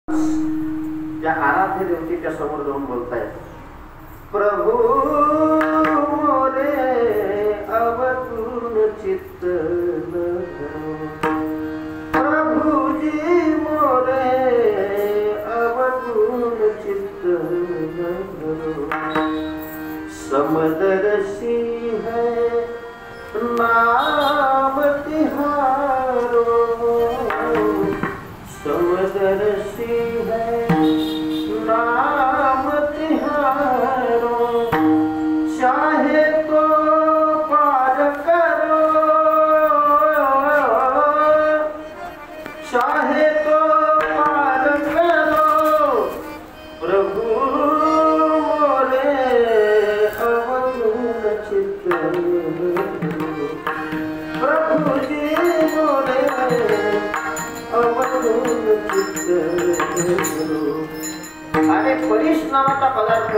त्या आराध्य देवतेच्या समोर जाऊन बोलतायत, प्रभू मोरे अवतूर्ण चित्त प्रभुजी मोरे अवतूर्ण चित्त समदर्शी है नाम तिहारो समदर्शी है नाम तिहारो चाहे तो पार करो चाहे तो पार करो प्रभु मोरे अवतूर्ण चित्त प्रभु जी मोरे अवतूर्ण चित्त। अरे परीश नावाचा पदार्थ